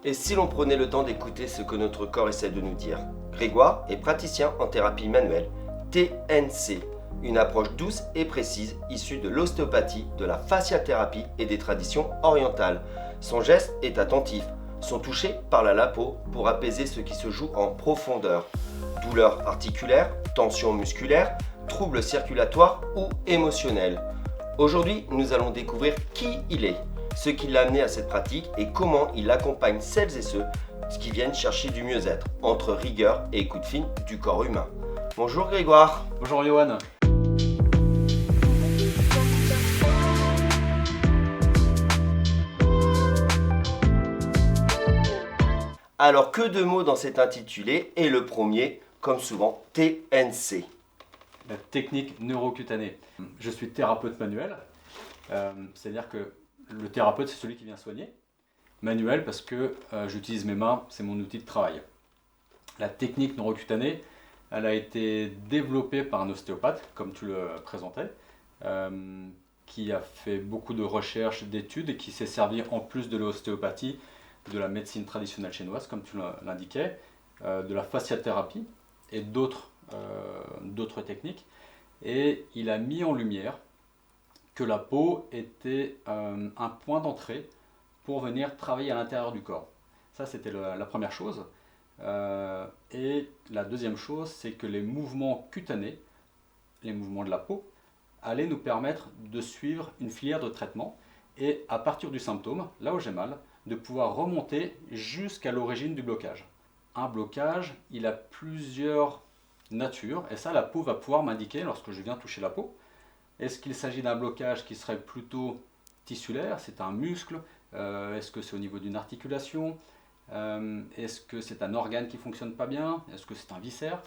Et si l'on prenait le temps d'écouter ce que notre corps essaie de nous dire? Grégoire est praticien en thérapie manuelle, TNC, une approche douce et précise issue de l'ostéopathie, de la fasciathérapie et des traditions orientales. Son geste est attentif, son toucher parle à la peau pour apaiser ce qui se joue en profondeur. Douleurs articulaires, tensions musculaires, troubles circulatoires ou émotionnels. Aujourd'hui, nous allons découvrir qui il est, ce qui l'a amené à cette pratique et comment il accompagne celles et ceux qui viennent chercher du mieux-être, entre rigueur et écoute fine du corps humain. Bonjour Grégoire. Bonjour Johan. Alors que de mots dans cet intitulé et le premier, comme souvent, TNC. La technique neurocutanée. Je suis thérapeute manuel, c'est-à-dire que le thérapeute c'est celui qui vient soigner. Manuel parce que j'utilise mes mains, c'est mon outil de travail. La technique neurocutanée, elle a été développée par un ostéopathe, comme tu le présentais, qui a fait beaucoup de recherches, d'études et qui s'est servi en plus de l'ostéopathie, de la médecine traditionnelle chinoise, comme tu l'indiquais, de la fasciathérapie et d'autres techniques. Et il a mis en lumière que la peau était un point d'entrée pour venir travailler à l'intérieur du corps. Ça, c'était la première chose. Et la deuxième chose, c'est que les mouvements cutanés, les mouvements de la peau, allaient nous permettre de suivre une filière de traitement et à partir du symptôme, là où j'ai mal, de pouvoir remonter jusqu'à l'origine du blocage. Un blocage, il a plusieurs natures et ça, la peau va pouvoir m'indiquer lorsque je viens toucher la peau. Est-ce qu'il s'agit d'un blocage qui serait plutôt tissulaire, c'est un muscle? Est-ce que c'est au niveau d'une articulation? Est-ce que c'est un organe qui ne fonctionne pas bien? Est-ce que c'est un viscère?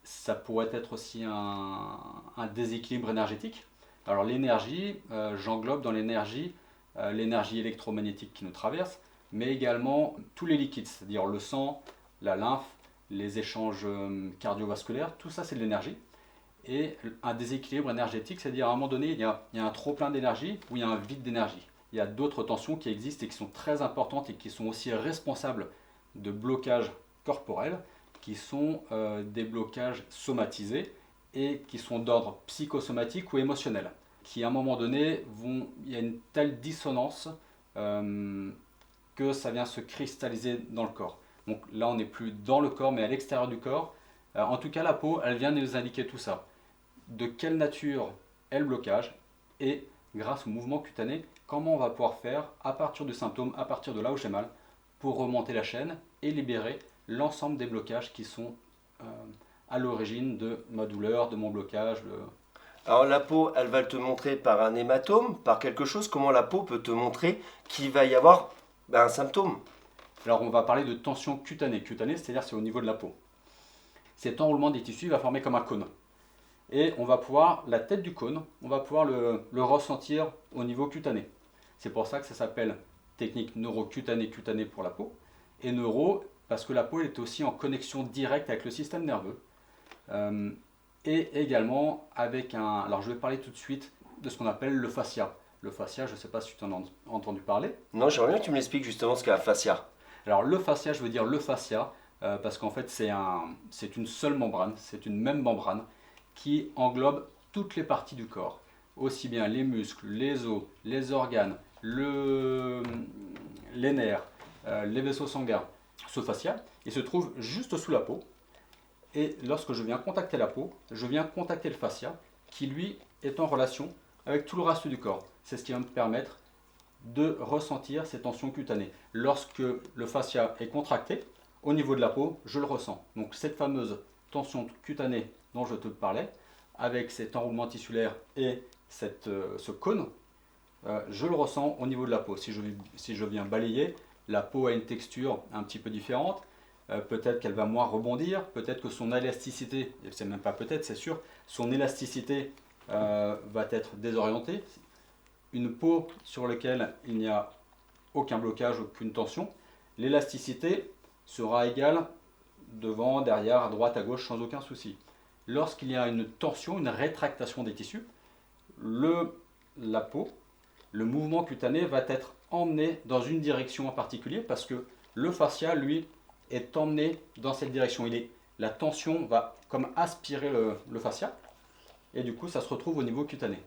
Ça pourrait être aussi un déséquilibre énergétique. Alors l'énergie, j'englobe dans l'énergie l'énergie électromagnétique qui nous traverse, mais également tous les liquides, c'est-à-dire le sang, la lymphe, les échanges cardiovasculaires, tout ça c'est de l'énergie. Et un déséquilibre énergétique, c'est-à-dire à un moment donné, il y a un trop-plein d'énergie ou il y a un vide d'énergie. Il y a d'autres tensions qui existent et qui sont très importantes et qui sont aussi responsables de blocages corporels, qui sont des blocages somatisés et qui sont d'ordre psychosomatique ou émotionnel, qui à un moment donné, il y a une telle dissonance que ça vient se cristalliser dans le corps. Donc là, on n'est plus dans le corps, mais à l'extérieur du corps. En tout cas, la peau, elle vient nous indiquer tout ça. De quelle nature est le blocage et grâce au mouvement cutané, comment on va pouvoir faire à partir du symptôme, à partir de là où j'ai mal, pour remonter la chaîne et libérer l'ensemble des blocages qui sont à l'origine de ma douleur, de mon blocage. Alors la peau, elle va te montrer par un hématome, par quelque chose. Comment la peau peut te montrer qu'il va y avoir un symptôme? Alors on va parler de tension cutanée. Cutanée, c'est-à-dire c'est au niveau de la peau. Cet enroulement des tissus va former comme un cône. Et on va pouvoir, la tête du cône, on va pouvoir le ressentir au niveau cutané. C'est pour ça que ça s'appelle technique neurocutanée, cutanée pour la peau. Et neuro, parce que la peau est aussi en connexion directe avec le système nerveux. Et également avec alors je vais parler tout de suite de ce qu'on appelle le fascia. Le fascia, je ne sais pas si tu en as entendu parler. Non, j'aimerais bien que tu me l'expliques justement ce qu'est la fascia. Alors le fascia, je veux dire le fascia, parce qu'en fait c'est une seule membrane, c'est une même membrane qui englobe toutes les parties du corps, aussi bien les muscles, les os, les organes, les nerfs, les vaisseaux sanguins. Ce fascia, il se trouve juste sous la peau, et lorsque je viens contacter la peau, je viens contacter le fascia, qui lui est en relation avec tout le reste du corps. C'est ce qui va me permettre de ressentir ces tensions cutanées. Lorsque le fascia est contracté, au niveau de la peau, je le ressens. Donc cette fameuse tension cutanée dont je te parlais, avec cet enroulement tissulaire et ce cône, je le ressens au niveau de la peau. Si je viens balayer, la peau a une texture un petit peu différente, peut-être qu'elle va moins rebondir, peut-être que son élasticité, et c'est même pas peut-être, c'est sûr, son élasticité va être désorientée. Une peau sur laquelle il n'y a aucun blocage, aucune tension, l'élasticité sera égale devant, derrière, à droite, à gauche, sans aucun souci. Lorsqu'il y a une tension, une rétractation des tissus, la peau, le mouvement cutané va être emmené dans une direction en particulier parce que le fascia, lui, est emmené dans cette direction. La tension va comme aspirer le fascia et du coup, ça se retrouve au niveau cutané.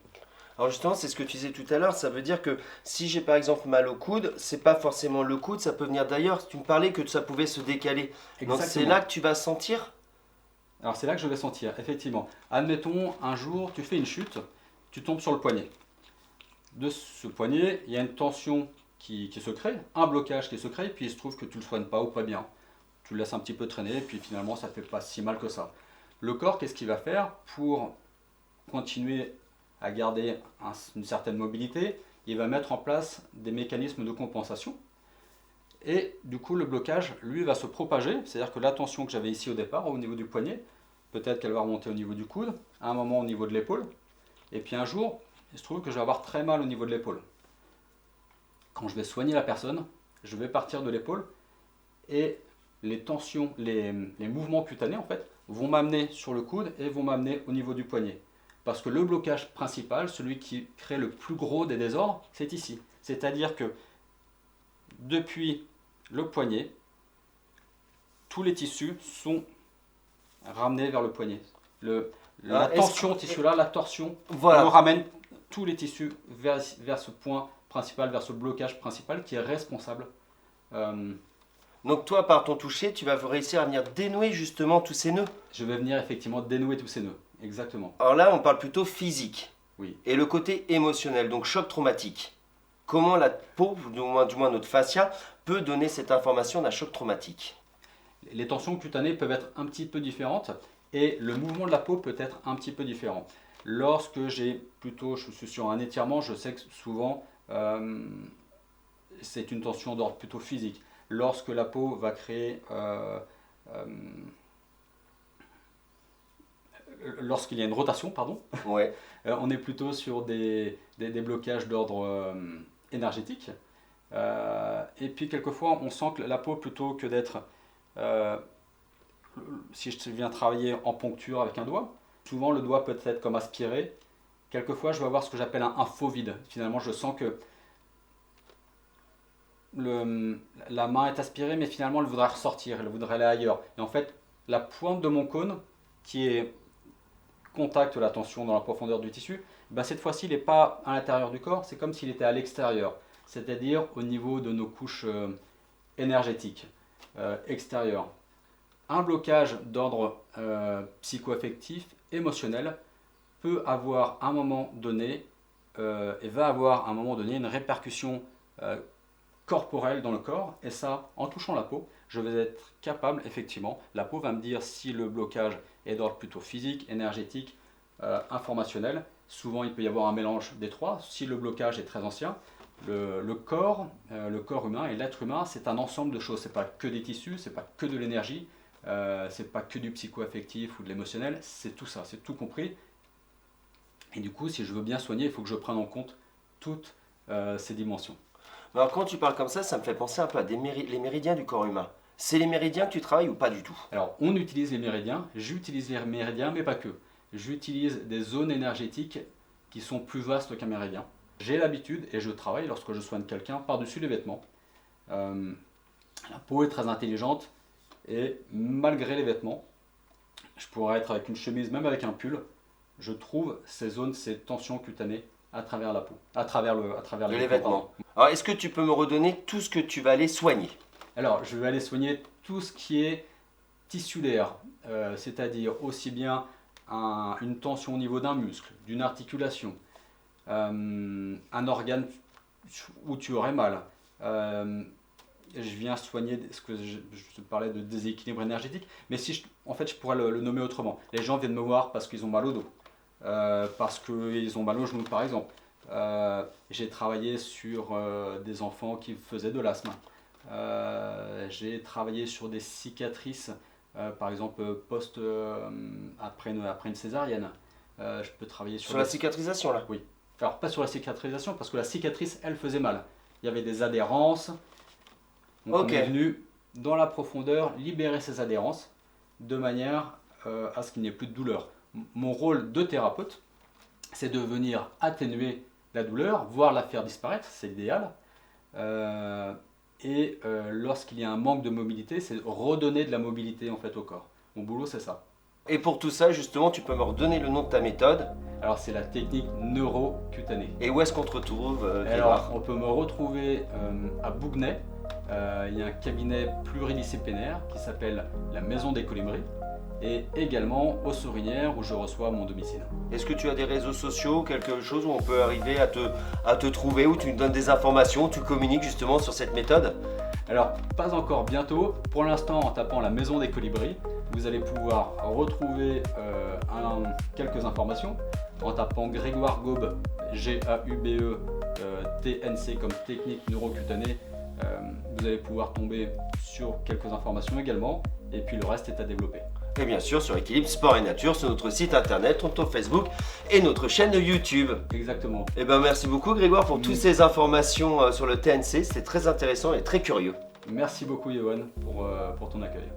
Alors justement, c'est ce que tu disais tout à l'heure, ça veut dire que si j'ai par exemple mal au coude, c'est pas forcément le coude, ça peut venir d'ailleurs. Tu me parlais que ça pouvait se décaler. Donc c'est Exactement. là que tu vas sentir. Alors c'est là que je vais sentir, effectivement. Admettons, un jour, tu fais une chute, tu tombes sur le poignet. De ce poignet, il y a une tension qui se crée, un blocage qui se crée, puis il se trouve que tu ne le soignes pas ou pas bien. Tu le laisses un petit peu traîner, et puis finalement, ça ne fait pas si mal que ça. Le corps, qu'est-ce qu'il va faire pour continuer à garder une certaine mobilité? Il va mettre en place des mécanismes de compensation. Et du coup, le blocage, lui, va se propager. C'est-à-dire que la tension que j'avais ici au départ, au niveau du poignet, peut-être qu'elle va remonter au niveau du coude, à un moment au niveau de l'épaule. Et puis un jour, il se trouve que je vais avoir très mal au niveau de l'épaule. Quand je vais soigner la personne, je vais partir de l'épaule et les tensions, les mouvements cutanés en fait, vont m'amener sur le coude et vont m'amener au niveau du poignet. Parce que le blocage principal, celui qui crée le plus gros des désordres, c'est ici. C'est-à-dire que depuis le poignet, tous les tissus sont ramenés vers le poignet. La tension tissu-là, la torsion, Voilà. me ramène tous les tissus vers ce point principal, vers ce blocage principal qui est responsable. Donc toi, par ton toucher, tu vas réussir à venir dénouer justement tous ces nœuds. Je vais venir effectivement dénouer tous ces nœuds. Exactement. Alors là, on parle plutôt physique. Oui. Et le côté émotionnel, donc choc traumatique. Comment la peau, du moins notre fascia, peut donner cette information d'un choc traumatique? Les tensions cutanées peuvent être un petit peu différentes et le mouvement de la peau peut être un petit peu différent. Lorsque je suis sur un étirement, je sais que souvent c'est une tension d'ordre plutôt physique. Lorsque la peau va créer, lorsqu'il y a une rotation, pardon, Ouais. on est plutôt sur des blocages d'ordre énergétique. Et puis quelquefois, on sent que la peau, plutôt que d'être, si je viens travailler en poncture avec un doigt, souvent le doigt peut être comme aspiré. Quelquefois, je vais avoir ce que j'appelle un faux vide. Finalement, je sens que la main est aspirée, mais finalement, elle voudrait ressortir, elle voudrait aller ailleurs. Et en fait, la pointe de mon cône, qui est contacte la tension dans la profondeur du tissu, ben cette fois-ci, il n'est pas à l'intérieur du corps, c'est comme s'il était à l'extérieur, c'est-à-dire au niveau de nos couches énergétiques extérieures. Un blocage d'ordre psycho-affectif, émotionnel, peut avoir à un moment donné, et va avoir à un moment donné une répercussion corporelle dans le corps, et ça, en touchant la peau, je vais être capable, effectivement, la peau va me dire si le blocage est d'ordre plutôt physique, énergétique, informationnel. Souvent, il peut y avoir un mélange des trois. Si le blocage est très ancien, le corps humain et l'être humain, c'est un ensemble de choses. C'est pas que des tissus, c'est pas que de l'énergie, c'est pas que du psycho-affectif ou de l'émotionnel, c'est tout ça, c'est tout compris. Et du coup, si je veux bien soigner, il faut que je prenne en compte toutes ces dimensions. Alors quand tu parles comme ça me fait penser un peu à les méridiens du corps humain. C'est les méridiens que tu travailles ou pas du tout? Alors, on utilise les méridiens, j'utilise les méridiens, mais pas que. J'utilise des zones énergétiques qui sont plus vastes qu'un méridien. J'ai l'habitude, et je travaille lorsque je soigne quelqu'un, par-dessus les vêtements. La peau est très intelligente, et malgré les vêtements, je pourrais être avec une chemise, même avec un pull, je trouve ces zones, ces tensions cutanées à travers la peau, à travers Les vêtements. Alors est-ce que tu peux me redonner tout ce que tu vas aller soigner? Alors, je vais aller soigner tout ce qui est tissulaire, c'est-à-dire aussi bien une tension au niveau d'un muscle, d'une articulation, un organe où tu aurais mal. Je viens soigner ce que je te parlais de déséquilibre énergétique, mais si en fait, je pourrais le nommer autrement. Les gens viennent me voir parce qu'ils ont mal au dos, parce qu'ils ont mal au genou, par exemple. J'ai travaillé sur des enfants qui faisaient de l'asthme. J'ai travaillé sur des cicatrices, par exemple après une césarienne. Je peux travailler sur la cicatrisation là? Oui. Alors pas sur la cicatrisation parce que la cicatrice elle faisait mal. Il y avait des adhérences. Donc on est venu dans la profondeur libérer ces adhérences de manière à ce qu'il n'y ait plus de douleur. Mon rôle de thérapeute, c'est de venir atténuer la douleur, voire la faire disparaître, c'est l'idéal, Lorsqu'il y a un manque de mobilité, c'est redonner de la mobilité en fait au corps. Mon boulot, c'est ça. Et pour tout ça, justement, tu peux me redonner le nom de ta méthode. Alors, c'est la technique neurocutanée. Et où est-ce qu'on te retrouve, Alors, Grégoire? on peut me retrouver à Bougnay. Il y a un cabinet pluridisciplinaire qui s'appelle la Maison des Colibris. Et également aux Sorinières où je reçois mon domicile. Est-ce que tu as des réseaux sociaux, quelque chose où on peut arriver à te trouver, où tu nous donnes des informations, où tu communiques justement sur cette méthode? Alors, pas encore, bientôt. Pour l'instant, en tapant la Maison des Colibris, vous allez pouvoir retrouver quelques informations. En tapant Grégoire Gaube, G-A-U-B-E, TNC comme technique neurocutanée, vous allez pouvoir tomber sur quelques informations également. Et puis le reste est à développer. Et bien sûr sur Équilibre Sport et Nature, sur notre site internet, notre Facebook et notre chaîne YouTube. Exactement. Et ben merci beaucoup Grégoire pour toutes ces informations sur le TNC, c'était très intéressant et très curieux. Merci beaucoup Yoann pour ton accueil.